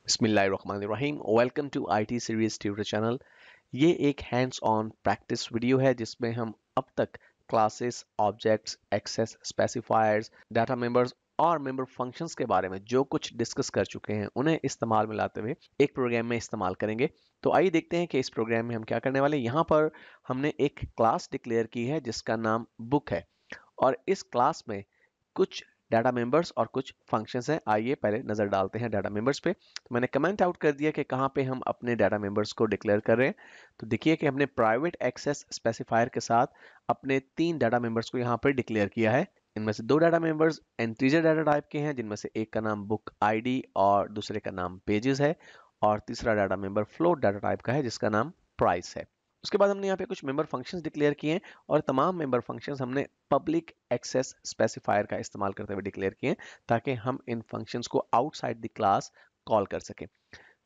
बिस्मिल्लाहिर्रहमानिर्रहीम। Welcome to IT series tutor channel. ये एक हैंड्स ऑन प्रैक्टिस वीडियो है जिसमें हम अब तक classes, objects, access, specifiers, data members और मेंबर फंक्शंस के बारे में जो कुछ डिस्कस कर चुके हैं उन्हें इस्तेमाल में लाते हुए एक प्रोग्राम में इस्तेमाल करेंगे। तो आइए देखते हैं कि इस प्रोग्राम में हम क्या करने वाले हैं। यहाँ पर हमने एक क्लास डिक्लेयर की है जिसका नाम बुक है और इस क्लास में कुछ डाटा मेंबर्स और कुछ फंक्शंस हैं। आइए पहले नजर डालते हैं डाटा मेंबर्स पे। तो मैंने कमेंट आउट कर दिया कि कहाँ पे हम अपने डाटा मेंबर्स को डिक्लेयर कर रहे हैं। तो देखिए कि हमने प्राइवेट एक्सेस स्पेसिफायर के साथ अपने 3 डाटा मेंबर्स को यहाँ पर डिक्लेयर किया है। इनमें से 2 data members integer data type के हैं, जिनमें से एक का नाम बुक आईडी और दूसरे का नाम पेजेस है, और तीसरा data member float data type का है जिसका नाम प्राइस है। उसके बाद हमने यहाँ पे कुछ मेंबर फंक्शंस डिक्लेयर किए हैं और तमाम मेंबर फंक्शंस हमने पब्लिक एक्सेस स्पेसिफायर का इस्तेमाल करते हुए डिक्लेयर किए हैं ताकि हम इन फंक्शंस को आउटसाइड द क्लास कॉल कर सकें।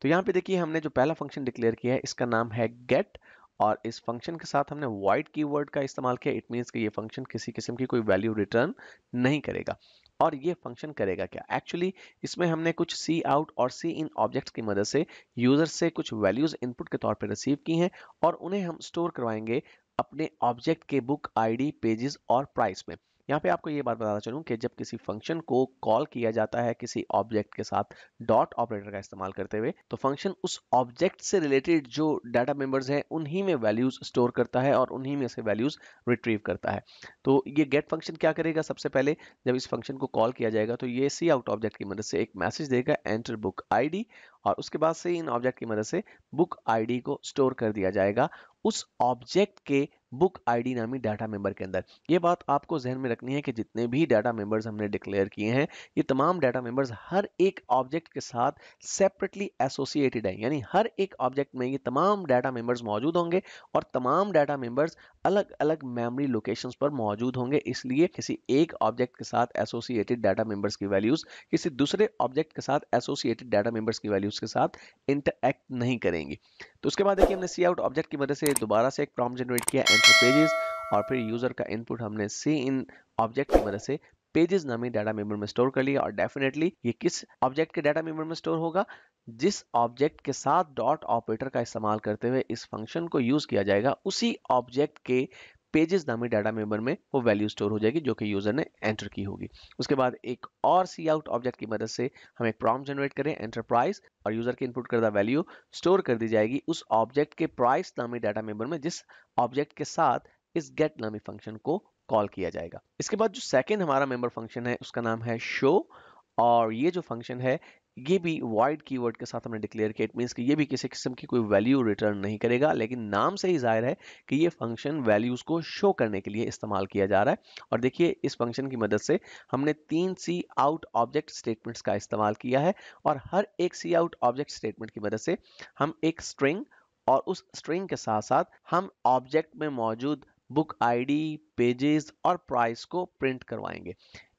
तो यहाँ पे देखिए हमने जो पहला फंक्शन डिक्लेयर किया है इसका नाम है गेट, और इस फंक्शन के साथ हमने वॉइड कीवर्ड का इस्तेमाल किया। इट मीन्स कि ये फंक्शन किसी किस्म की कोई वैल्यू रिटर्न नहीं करेगा। और ये फंक्शन करेगा क्या? एक्चुअली इसमें हमने कुछ सी आउट और सी इन ऑब्जेक्ट्स की मदद से यूजर से कुछ वैल्यूज इनपुट के तौर पर रिसीव की हैं और उन्हें हम स्टोर करवाएंगे अपने ऑब्जेक्ट के बुक आईडी, पेजेस और प्राइस में। यहाँ पे आपको ये बात बताना चाहूँ कि जब किसी फंक्शन को कॉल किया जाता है किसी ऑब्जेक्ट के साथ डॉट ऑपरेटर का इस्तेमाल करते हुए, तो फंक्शन उस ऑब्जेक्ट से रिलेटेड जो डाटा मेंबर्स हैं उन्हीं में वैल्यूज स्टोर करता है और उन्हीं में से वैल्यूज रिट्रीव करता है। तो ये गेट फंक्शन क्या करेगा? सबसे पहले जब इस फंक्शन को कॉल किया जाएगा तो ये सी आउट ऑब्जेक्ट की मदद से एक मैसेज देगा, एंटर बुक आईडी, और उसके बाद से इन ऑब्जेक्ट की मदद से बुक आईडी को स्टोर कर दिया जाएगा उस ऑब्जेक्ट के बुक आईडी नामी डाटा मेंबर के अंदर। ये बात आपको जहन में रखनी है कि जितने भी डाटा मेंबर्स हमने डिक्लेयर किए हैं ये तमाम डाटा मेंबर्स हर एक ऑब्जेक्ट के साथ सेपरेटली एसोसिएटेड है, यानी हर एक ऑब्जेक्ट में ये तमाम डाटा मेंबर्स मौजूद होंगे और तमाम डाटा मेंबर्स अलग अलग मेमोरी लोकेशंस पर मौजूद होंगे। इसलिए किसी एक ऑब्जेक्ट के साथ एसोसिएटेड डाटा मेंबर्स की वैल्यूज किसी दूसरे ऑब्जेक्ट के साथ एसोसिएटेड डाटा मेंबर्स की वैल्यूज के साथ इंटरएक्ट नहीं करेंगी। तो उसके बाद देखिए हमने सी आउट ऑब्जेक्ट की मदद से दोबारा से एक प्रॉम्प्ट जनरेट किया, एंटर पेजेस, और फिर यूजर का इनपुट हमने सी इन ऑब्जेक्ट की मदद से पेजेस नामी डाटा मेंबर में स्टोर कर लिया। और डेफिनेटली ये किस ऑब्जेक्ट के डाटा मेंबर में स्टोर होगा? जिस ऑब्जेक्ट के साथ डॉट ऑपरेटर का इस्तेमाल करते हुए इस फंक्शन को यूज किया जाएगा उसी ऑब्जेक्ट के पेजेस नामी डाटा मेंबर में वो वैल्यू स्टोर हो जाएगी जो कि यूजर ने एंटर की होगी। उसके बाद एक और सी आउट ऑब्जेक्ट की मदद से हम एक प्रॉम्प्ट जनरेट करें, एंटर प्राइस, और यूजर की इनपुट करदा वैल्यू स्टोर कर दी जाएगी उस ऑब्जेक्ट के प्राइस नामी डाटा मेंबर में जिस ऑब्जेक्ट के साथ इस गेट नामी फंक्शन को कॉल किया जाएगा। इसके बाद जो सेकंड हमारा मेंबर फंक्शन है उसका नाम है शो, और ये जो फंक्शन है ये भी वॉइड कीवर्ड के साथ हमने डिक्लेयर किया। इट मींस कि ये भी किसी किस्म की कोई वैल्यू रिटर्न नहीं करेगा, लेकिन नाम से ही जाहिर है कि ये फंक्शन वैल्यूज को शो करने के लिए इस्तेमाल किया जा रहा है। और देखिए इस फंक्शन की मदद से हमने 3 सी आउट ऑब्जेक्ट स्टेटमेंट्स का इस्तेमाल किया है और हर एक सी आउट ऑब्जेक्ट स्टेटमेंट की मदद से हम एक स्ट्रिंग और उस स्ट्रिंग के साथ साथ हम ऑब्जेक्ट में मौजूद बुक आईडी, पेजेस और प्राइस को प्रिंट करवाएंगे।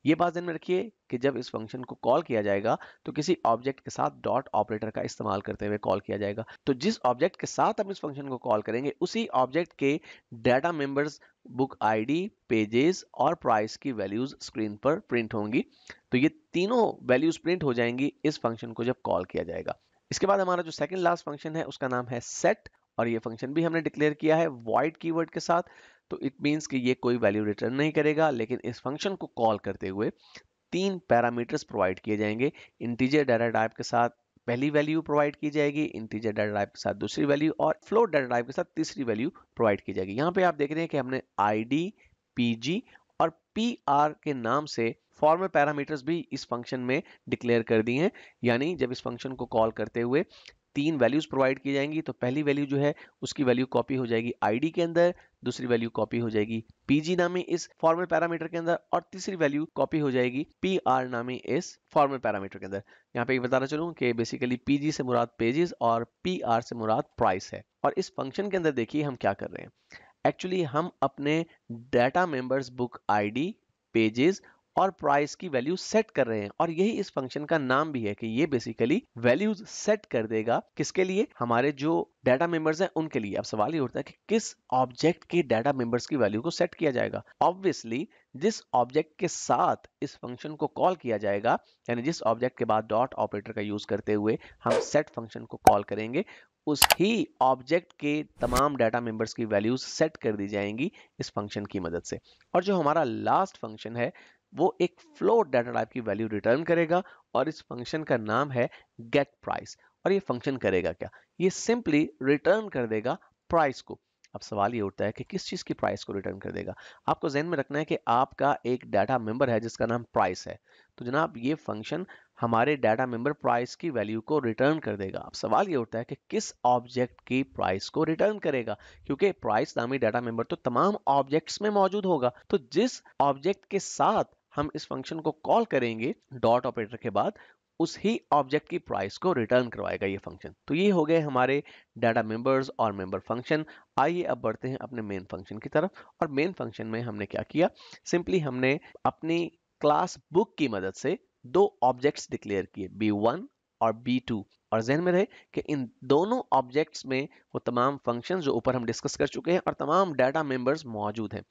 ये बात ध्यान में रखिए कि जब इस फंक्शन को कॉल किया जाएगा तो किसी ऑब्जेक्ट के साथ डॉट ऑपरेटर का इस्तेमाल करते हुए कॉल किया जाएगा। तो जिस ऑब्जेक्ट के साथ हम इस फंक्शन को कॉल करेंगे उसी ऑब्जेक्ट के data members, book ID, pages और प्राइस की वैल्यूज स्क्रीन पर प्रिंट होंगी। तो ये तीनों वैल्यूज प्रिंट हो जाएंगी इस फंक्शन को जब कॉल किया जाएगा। इसके बाद हमारा जो सेकंड लास्ट फंक्शन है उसका नाम है सेट, और ये फंक्शन भी हमने डिक्लेयर किया है वॉइड कीवर्ड के साथ। तो इट मींस कि ये कोई वैल्यू रिटर्न नहीं करेगा, लेकिन इस फंक्शन को कॉल करते हुए 3 पैरामीटर्स प्रोवाइड किए जाएंगे। इंटीजर डाटा टाइप के साथ पहली वैल्यू प्रोवाइड की जाएगी, इंटीजर डाटा टाइप के साथ दूसरी वैल्यू, और फ्लोट डाटा टाइप के साथ तीसरी वैल्यू प्रोवाइड की जाएगी। यहाँ पे आप देख रहे हैं कि हमने आईडी, पीजी और पीआर के नाम से फॉर्मल पैरामीटर्स भी इस फंक्शन में डिक्लेयर कर दी हैं। यानी जब इस फंक्शन को कॉल करते हुए 3 वैल्यूज प्रोवाइड की जाएंगी तो पहली वैल्यू जो है उसकी वैल्यू कॉपी हो जाएगी आईडी के अंदर, दूसरी वैल्यू कॉपी हो जाएगी पीजी नामी इस फॉर्मल पैरामीटर के अंदर, और तीसरी वैल्यू कॉपी हो जाएगी पीआर नामी इस फॉर्मल पैरामीटर के अंदर। यहाँ पे बताना चलूँ कि बेसिकली पीजी से मुराद पेजेस और पीआर से मुराद प्राइस है। और इस फंक्शन के अंदर देखिए हम क्या कर रहे हैं। एक्चुअली हम अपने data members book ID, pages और प्राइस की वैल्यू सेट कर रहे हैं, और यही इस फंक्शन का नाम भी है कि ये बेसिकली वैल्यूज सेट कर देगा किसके लिए, हमारे जो डाटा मेंबर्स हैं उनके लिए। अब सवाल ये उठता है कि किस ऑब्जेक्ट के डाटा मेंबर्स की वैल्यू को सेट किया जाएगा। ऑब्वियसली जिस ऑब्जेक्ट के साथ इस फंक्शन को कॉल किया जाएगा, यानी जिस ऑब्जेक्ट के बाद डॉट ऑपरेटर का यूज करते हुए हम सेट फंक्शन को कॉल करेंगे, उस ही ऑब्जेक्ट के तमाम डाटा मेंबर्स की वैल्यूज सेट कर दी जाएंगी इस फंक्शन की मदद से। और जो हमारा लास्ट फंक्शन है वो एक फ्लोट डाटा टाइप की वैल्यू रिटर्न करेगा, और इस फंक्शन का नाम है गेट प्राइस। और ये फंक्शन करेगा क्या, ये सिंपली रिटर्न कर देगा प्राइस को। अब सवाल ये उठता है कि किस चीज की प्राइस को रिटर्न कर देगा। आपको ध्यान में रखना है कि आपका एक डाटा मेंबर है जिसका नाम प्राइस है, तो जनाब ये फंक्शन हमारे डाटा मेंबर प्राइस की वैल्यू को रिटर्न कर देगा। अब सवाल ये उठता है कि किस ऑब्जेक्ट की प्राइस को रिटर्न करेगा, क्योंकि प्राइस नामी डाटा मेंबर तो तमाम ऑब्जेक्ट्स में मौजूद होगा। तो जिस ऑब्जेक्ट के साथ हम इस फंक्शन को कॉल करेंगे डॉट ऑपरेटर के बाद, उस ही ऑब्जेक्ट की प्राइस को रिटर्न करवाएगा ये फंक्शन। तो ये हो गए हमारे डाटा मेंबर्स और मेंबर फंक्शन। आइए अब बढ़ते हैं अपने मेन फंक्शन की तरफ। और मेन फंक्शन में हमने क्या किया, सिंपली हमने अपनी क्लास बुक की मदद से दो ऑब्जेक्ट्स डिक्लेयर किए, बी1 और बी2। और ज़हन में रहे कि इन दोनों ऑब्जेक्ट्स में वो तमाम फंक्शंस जो ऊपर हम डिस्कस कर चुके हैं और तमाम डाटा मेंबर्स मौजूद हैं।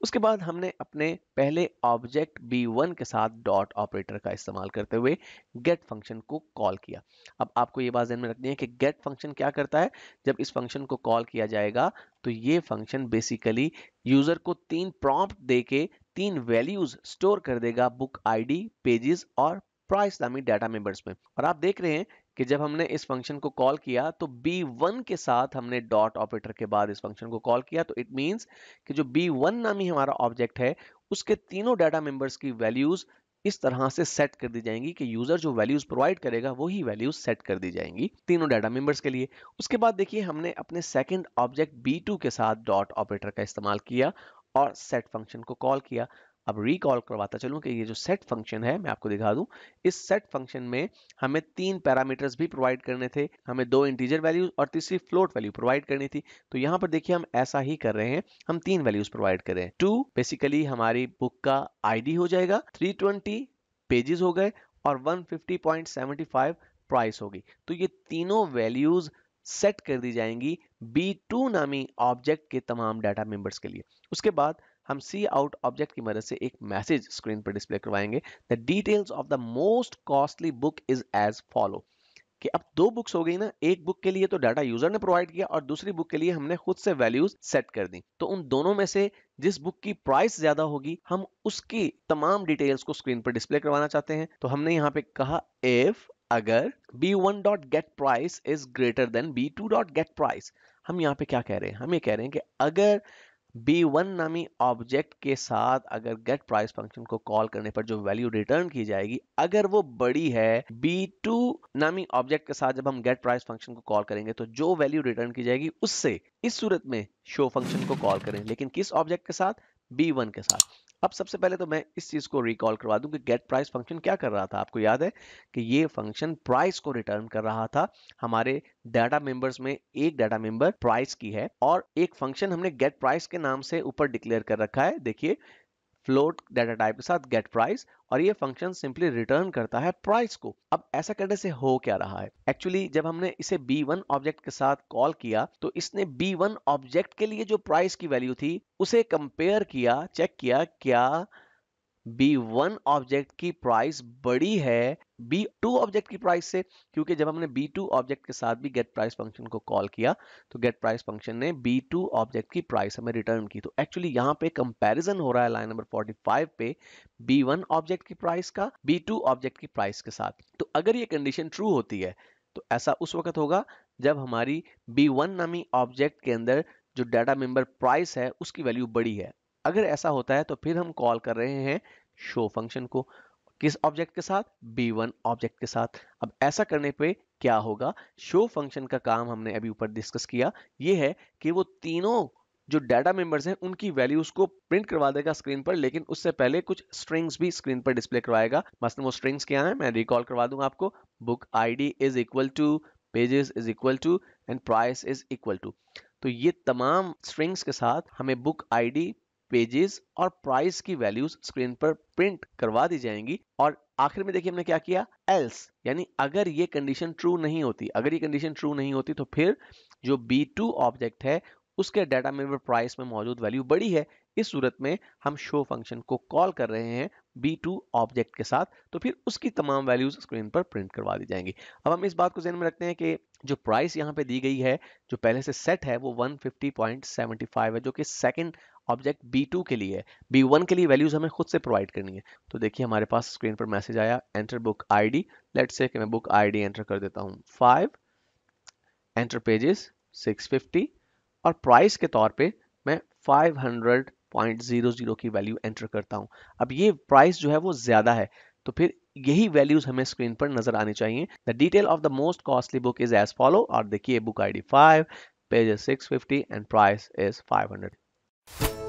उसके बाद हमने अपने पहले ऑब्जेक्ट बी1 के साथ डॉट ऑपरेटर का इस्तेमाल करते हुए गेट फंक्शन को कॉल किया। अब आपको ये बात ध्यान में रखनी है कि गेट फंक्शन क्या करता है। जब इस फंक्शन को कॉल किया जाएगा तो ये फंक्शन बेसिकली यूजर को तीन प्रॉम्प्ट देके तीन वैल्यूज स्टोर कर देगा बुक आईडी, पेजेस और प्राइस नामी डाटा मेंबर्स में। और आप देख रहे हैं कि जब हमने इस फंक्शन को कॉल किया तो B1 के साथ हमने डॉट ऑपरेटर के बाद इस फंक्शन को कॉल किया, तो इट मींस कि जो B1 नामी हमारा ऑब्जेक्ट है उसके तीनों डाटा मेंबर्स की वैल्यूज इस तरह से सेट कर दी जाएंगी कि यूजर जो वैल्यूज प्रोवाइड करेगा वही वैल्यूज सेट कर दी जाएंगी तीनों डाटा मेंबर्स के लिए। उसके बाद देखिए हमने अपने सेकंड ऑब्जेक्ट B2 के साथ डॉट ऑपरेटर का इस्तेमाल किया और सेट फंक्शन को कॉल किया। अब रिकॉल करवाता चलूं कि ये जो सेट फंक्शन है, मैं आपको दिखा दूं, इस सेट फंक्शन में हमें तीन पैरामीटर्स भी प्रोवाइड करने थे। हमें दो इंटीजर वैल्यूज और तीसरी फ्लोट वैल्यू प्रोवाइड करनी थी। तो यहाँ पर देखिए हम ऐसा ही कर रहे हैं, हम तीन वैल्यूज प्रोवाइड कर रहे हैं। 2 बेसिकली हमारी बुक का आईडी हो जाएगा, 320 पेजेस हो गए और 150.75 प्राइस होगी। तो ये तीनों वैल्यूज सेट कर दी जाएंगी B2 नामी ऑब्जेक्ट के तमाम डाटा मेंबर्स के लिए। उसके बाद हम सी आउट ऑब्जेक्ट की मदद से एक मैसेज स्क्रीन पर डिस्प्ले करवाएंगे, the details of the most costly book is as follow. कि अब दो बुक्स हो गई ना, एक बुक के लिए तो डाटा यूजर ने प्रोवाइड किया और दूसरी बुक के लिए हमने खुद से वैल्यूज सेट कर दी। तो उन दोनों में से जिस बुक की प्राइस ज्यादा होगी हम उसकी तमाम डिटेल्स को स्क्रीन पर डिस्प्ले करवाना चाहते हैं। तो हमने यहाँ पे कहा इफ अगर b1.getPrice is greater than b2.getPrice। हम यहाँ पे क्या कह रहे हैं, हम ये कह रहे हैं कि अगर B1 नामी ऑब्जेक्ट के साथ अगर गेट प्राइस फंक्शन को कॉल करने पर जो वैल्यू रिटर्न की जाएगी अगर वो बड़ी है B2 नामी ऑब्जेक्ट के साथ, जब हम गेट प्राइस फंक्शन को कॉल करेंगे तो जो वैल्यू रिटर्न की जाएगी उससे इस सूरत में शो फंक्शन को कॉल करें, लेकिन किस ऑब्जेक्ट के साथ, B1 के साथ। अब सबसे पहले तो मैं इस चीज को रिकॉल करवा दूं कि गेट प्राइस फंक्शन क्या कर रहा था। आपको याद है कि ये फंक्शन प्राइस को रिटर्न कर रहा था। हमारे डाटा मेंबर्स में एक डाटा मेंबर प्राइस की है और एक फंक्शन हमने गेट प्राइस के नाम से ऊपर डिक्लेयर कर रखा है, देखिए फ्लोट डाटा टाइप के साथ गेट प्राइस, और ये फंक्शन सिंपली रिटर्न करता है प्राइस को। अब ऐसा करने से हो क्या रहा है, एक्चुअली जब हमने इसे B1 ऑब्जेक्ट के साथ कॉल किया तो इसने B1 ऑब्जेक्ट के लिए जो प्राइस की वैल्यू थी उसे कंपेयर किया, चेक किया क्या B1 ऑब्जेक्ट की प्राइस बड़ी है B2 ऑब्जेक्ट की प्राइस से। क्योंकि जब हमने B2 ऑब्जेक्ट के साथ भी गेट प्राइस फंक्शन को कॉल किया तो गेट प्राइस फंक्शन ने B2 ऑब्जेक्ट की प्राइस हमें रिटर्न की। तो एक्चुअली यहाँ पे कंपैरिजन हो रहा है लाइन नंबर 45 पे B1 ऑब्जेक्ट की प्राइस का B2 ऑब्जेक्ट की प्राइस के साथ। तो अगर ये कंडीशन ट्रू होती है तो ऐसा उस वक्त होगा जब हमारी B1 नामी ऑब्जेक्ट के अंदर जो डाटा मेंबर प्राइस है उसकी वैल्यू बड़ी है। अगर ऐसा होता है तो फिर हम कॉल कर रहे हैं शो फंक्शन को, किस ऑब्जेक्ट के साथ, B1 ऑब्जेक्ट के साथ। अब ऐसा करने पे क्या होगा, शो फंक्शन का काम हमने अभी ऊपर डिस्कस किया, ये है कि वो तीनों जो डाटा मेंबर्स हैं उनकी वैल्यूज को प्रिंट करवा देगा स्क्रीन पर, लेकिन उससे पहले कुछ स्ट्रिंग्स भी स्क्रीन पर डिस्प्ले करवाएगा। मसलन वो स्ट्रिंग्स क्या है मैं रिकॉल करवा दूंगा आपको, book ID is equal to, pages is equal to and price is equal to. तो ये तमाम स्ट्रिंग्स के साथ हमें बुक आईडी, पेजेस और प्राइस की वैल्यूज स्क्रीन पर प्रिंट करवा दी जाएंगी। और आखिर में देखिए हमने क्या किया, एल्स, यानी अगर ये कंडीशन ट्रू नहीं होती, अगर ये कंडीशन ट्रू नहीं होती तो फिर जो B2 ऑब्जेक्ट है उसके डाटा मेंबर प्राइस में मौजूद वैल्यू बड़ी है। इस सूरत में हम शो फंक्शन को कॉल कर रहे हैं B2 ऑब्जेक्ट के साथ, तो फिर उसकी तमाम वैल्यूज स्क्रीन पर प्रिंट करवा दी जाएंगी। अब हम इस बात को ध्यान में रखते हैं कि जो प्राइस यहाँ पे दी गई है, जो पहले से सेट है, वो 150.75 है, जो कि सेकंड ऑब्जेक्ट B2 के लिए है। B1 के लिए वैल्यूज हमें खुद से प्रोवाइड करनी है। तो देखिए हमारे पास स्क्रीन पर मैसेज आया, enter book ID. Let's say कि मैं बुक आईडी एंटर कर देता हूँ 5, एंटर पेजेस 650, और प्राइस के तौर पे मैं 500.00 की वैल्यू एंटर करता हूं। अब ये प्राइस जो है वो ज्यादा है, तो फिर यही वैल्यूज हमें स्क्रीन पर नजर आनी चाहिए। The detail of the most costly book is as follow, और देखिए book ID 5, pages 650 and price is 500।